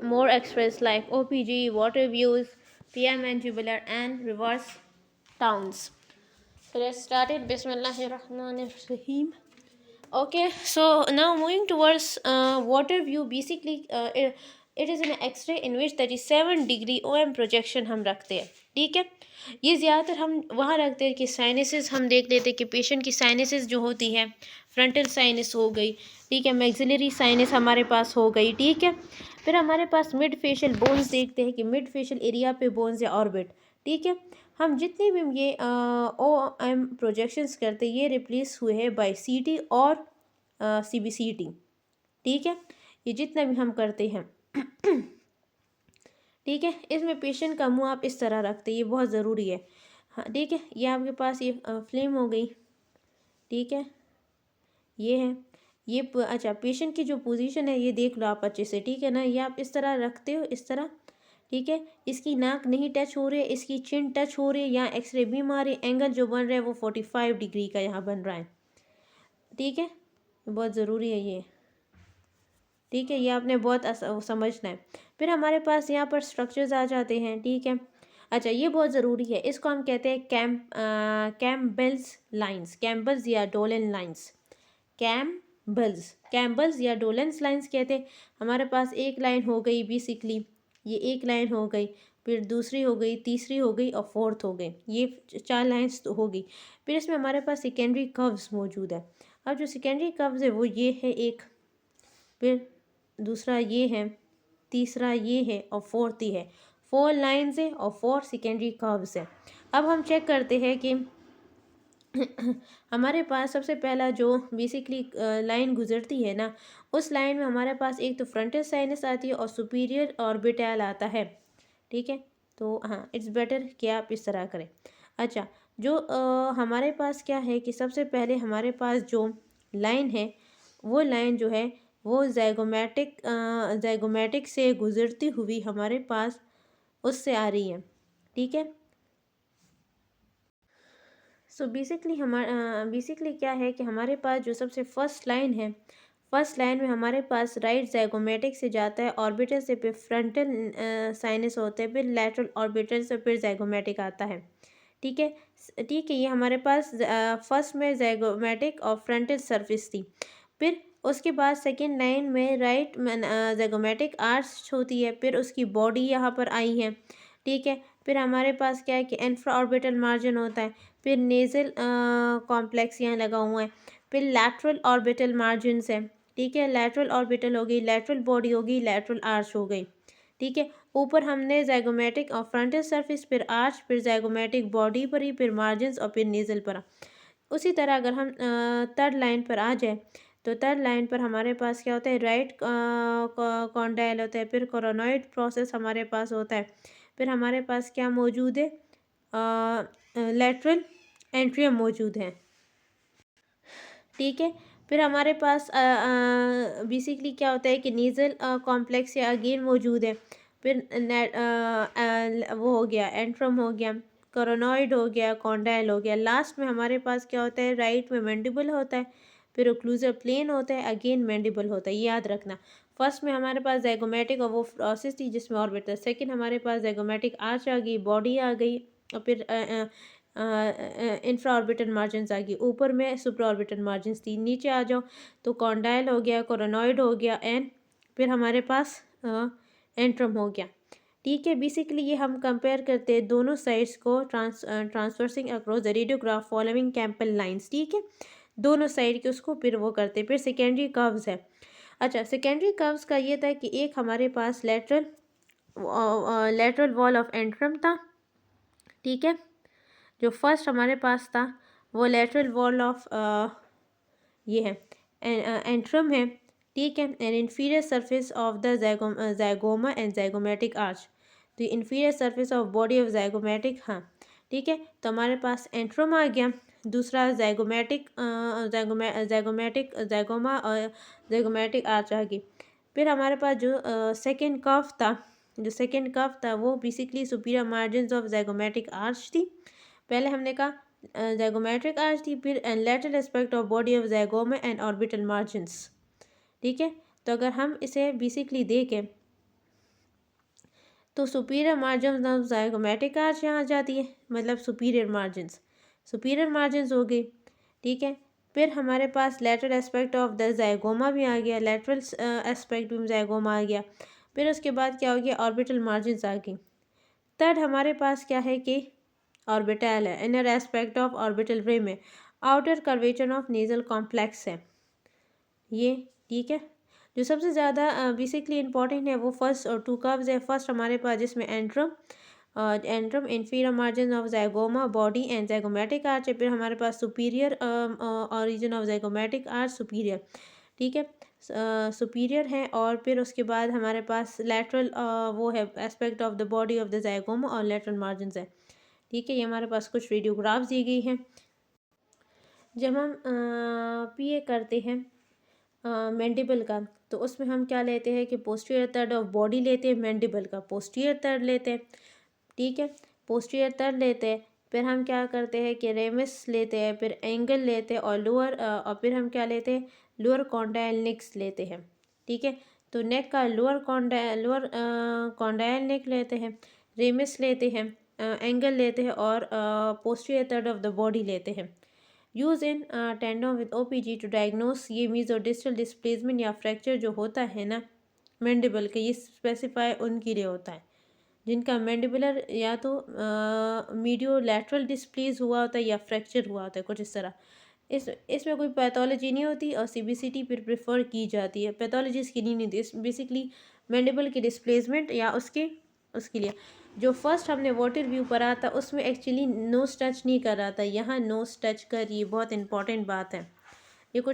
more express like OPG, water views, PM and tubular and reverse towns. So let's start it. Bismillahirrahmanirrahim. Okay, so now moving towards water view. Basically, it is an X-ray in which 37 degree OM projection हम रखते हैं. ठीक है, ये ज़्यादातर हम वहाँ रखते हैं कि साइनसेस हम देख लेते हैं कि पेशेंट की साइनसेस जो होती है, फ्रंटल साइनस हो गई, ठीक है, मैक्सिलरी साइनस हमारे पास हो गई, ठीक है. फिर हमारे पास मिड फेशियल बोन्स देखते हैं कि मिड फेशियल एरिया पे बोन्स या ऑर्बिट, ठीक है. हम जितने भी ये ओ एम प्रोजेक्शंस करते हैं ये रिप्लेस हुए हैं बाय CT और CBCT, ठीक है. ये जितना भी हम करते हैं ठीक है, इसमें पेशेंट का मुंह आप इस तरह रखते हैं, ये बहुत ज़रूरी है. हाँ ठीक है, ये आपके पास ये फ्लेम हो गई, ठीक है, ये है ये अच्छा पेशेंट की जो पोजीशन है ये देख लो आप अच्छे से, ठीक है ना. ये आप इस तरह रखते हो, इस तरह, ठीक है. इसकी नाक नहीं टच हो रही है, इसकी चिन टच हो रही है. यहाँ एक्सरे बीम आ रही है, एंगल जो बन रहा है वो 45 डिग्री का यहाँ बन रहा है, ठीक है. बहुत ज़रूरी है ये, ठीक है, ये आपने बहुत समझना है. फिर हमारे पास यहाँ पर स्ट्रक्चर्स आ जाते हैं, ठीक है. अच्छा ये बहुत ज़रूरी है, इसको हम कहते हैं कैम्बल्स लाइंस, कैम्बल्स या डोलन लाइंस, कैम्बल्स या डोलेंस लाइंस कहते हैं. हमारे पास एक लाइन हो गई बेसिकली, ये एक लाइन हो गई, फिर दूसरी हो गई, तीसरी हो गई और फोर्थ हो गई, ये 4 लाइंस तो हो गई. फिर इसमें हमारे पास सेकेंडरी कर्व्स मौजूद है. अब जो सेकेंडरी कर्व्स है वो ये है एक, फिर दूसरा ये है, तीसरा ये है और फोर्थ ये है. 4 लाइन्स है और 4 सेकेंडरी कर्व्स है. अब हम चेक करते हैं कि हमारे पास सबसे पहला जो बेसिकली लाइन गुजरती है ना, उस लाइन में हमारे पास एक तो फ्रंटल साइनस आती है और सुपीरियर ऑर्बिटल आता है, ठीक है. तो हाँ, इट्स बेटर कि आप इस तरह करें. अच्छा, जो हमारे पास क्या है कि सबसे पहले हमारे पास जो लाइन है वो लाइन जो है वो ज़ाइगोमेटिक से गुजरती हुई हमारे पास उससे आ रही है, ठीक है. सो बेसिकली क्या है कि हमारे पास जो सबसे फर्स्ट लाइन है, फर्स्ट लाइन में हमारे पास राइट ज़ाइगोमेटिक से जाता है ऑर्बिटल से, फिर फ्रंटल साइनस होते हैं, फिर लैटरल ऑर्बिटल से फिर ज़ाइगोमेटिक आता है, ठीक है. ठीक है, ये हमारे पास फर्स्ट में ज़ाइगोमेटिक और फ्रंटल सरफेस थी. फिर उसके बाद सेकेंड लाइन में राइट ज़ाइगोमेटिक आर्च होती है, फिर उसकी बॉडी यहाँ पर आई है, ठीक है. फिर हमारे पास क्या है कि इंफ्रा ऑर्बिटल मार्जिन होता है, फिर नेज़ल कॉम्प्लेक्स यहाँ लगा हुआ है, फिर लैटरल ऑर्बिटल मार्जिन्स है, ठीक है. लैटरल ऑर्बिटल हो गई, लैटरल बॉडी हो गई, लैटरल आर्च हो गई, ठीक है. ऊपर हमने ज़ाइगोमेटिक और फ्रंटल सरफेस, फिर आर्च, फिर ज़ाइगोमेटिक बॉडी पर ही, फिर मार्जिन्स और फिर नेज़ल पर. उसी तरह अगर हम थर्ड लाइन पर आ जाए तो थर्ड लाइन पर हमारे पास क्या होता है, राइट कॉन्डाइल होता है, फिर कोरोनॉइड प्रोसेस हमारे पास होता है, फिर हमारे पास क्या मौजूद है, लेटरल एंट्रियम मौजूद है, ठीक है. फिर हमारे पास बेसिकली क्या होता है कि नीजल कॉम्प्लेक्स या अगेन मौजूद है, फिर वो हो गया एंट्रम हो गया, कोरोनॉइड हो गया, कॉन्डाइल हो गया. लास्ट में हमारे पास क्या होता है, राइट में मैंडिबल होता है, फिर ओक्लूजर प्लेन होता है, अगेन मैंडिबल होता है. ये याद रखना. फर्स्ट में हमारे पास ज़ाइगोमेटिक और वो प्रोसेस थी जिसमें ऑर्बिट था. सेकंड हमारे पास ज़ाइगोमेटिक आर्च आ गई, बॉडी आ गई, और फिर इंफ्रा ऑर्बिटल मार्जिन्स आ गई. ऊपर में सुप्रा ऑर्बिटल मार्जिन्स थी. नीचे आ जाओ तो कॉन्डाइल हो गया, कोरोनॉइड हो गया, एंड फिर हमारे पास एंट्रम हो गया, ठीक है. बेसिकली ये हम कंपेयर करते हैं दोनों साइड्स को, transversing across the radiograph following Camper's lines, ठीक है. दोनों साइड के उसको फिर वो करते हैं. फिर सेकेंडरी कर्व्स है. अच्छा, सेकेंडरी कर्व्स का ये था कि एक हमारे पास लेटरल वॉल ऑफ एंट्रम था, ठीक है. जो फर्स्ट हमारे पास था वो लेटरल वॉल ऑफ ये है एंट्रम है, ठीक है. And inferior surface of the zygoma and zygomatic arch, तो inferior surface of body of zygomatic, हाँ ठीक है. तो हमारे पास एंट्रम आ गया, दूसरा ज़ाइगोमेटिक ज़ाइगोमा और ज़ाइगोमेटिक आर्च आ गई. फिर हमारे पास जो सेकेंड कर्व था वो basically superior margins of zygomatic arch थी. पहले हमने कहा ज़ाइगोमेट्रिक आर्च थी, फिर lateral aspect of body of zygoma and orbital margins, ठीक है. तो अगर हम इसे बेसिकली देखें तो superior margin of zygomatic arch यहाँ आ जाती है, मतलब सुपीरियर मार्जिन हो गई। ठीक है, फिर हमारे पास लेटरल एस्पेक्ट ऑफ द ज़ाइगोमा भी आ गया, लेटरल एस्पेक्ट भी ज़ाइगोमा आ गया। फिर उसके बाद क्या हो गया, ऑर्बिटल मार्जिन आ गई। थर्ड हमारे पास क्या है कि ऑर्बिटल है, inner aspect of orbital rim है, outer curvature of nasal complex है ये। ठीक है, जो सबसे ज़्यादा बेसिकली इंपॉर्टेंट है वो फर्स्ट और टू कर्व्स है। फर्स्ट हमारे पास जिसमें antrum inferior margin of zygoma body and zygomatic arch है। फिर हमारे पास superior origin of zygomatic arch superior. ठीक है, सुपीरियर है। और फिर उसके बाद हमारे पास लेटरल वो है aspect of the body of the zygoma और लेटरल मार्जिन है। ठीक है, ये हमारे पास कुछ रेडियोग्राफ्स दी गई हैं। जब हम पीए करते हैं मैंडिबल का, तो उसमें हम क्या लेते हैं कि पोस्टीरियर थर्ड ऑफ बॉडी लेते हैं, मैंडिबल का पोस्टीरियर थर्ड लेते हैं। ठीक है, पोस्टीरियर थर्ड लेते हैं। फिर हम क्या करते हैं कि रेमिस लेते हैं, फिर एंगल लेते हैं और और फिर हम क्या लेते हैं, लोअर कॉन्डाइल नेक्स लेते हैं। ठीक है, तो नेक का लोअर कॉन्डाइल नेक लेते हैं, रेमिस लेते हैं, एंगल लेते हैं और posterior third of the body लेते हैं। Use in tendon with OPG to diagnose ये मीजो डिस्टल डिस्प्लेसमेंट या फ्रैक्चर जो होता है ना मैंडिबल के, ये स्पेसिफाई उनके लिए होता है जिनका मैंडिबुलर या तो मीडियो लैटरल डिस्प्लेस हुआ होता है या फ्रैक्चर हुआ होता है कुछ इस तरह। इसमें कोई पैथोलॉजी नहीं होती और सीबीसीटी फिर प्रेफर की जाती है, पैथोलॉजी इसकी नहीं होती। बेसिकली मैंडिबल की डिस्प्लेसमेंट या उसके लिए जो फर्स्ट हमने वाटर व्यू पढ़ा था उसमें एक्चुअली नोज टच नहीं कर रहा था, यहाँ नोज टच कर, ये बहुत इंपॉर्टेंट बात है। ये कुछ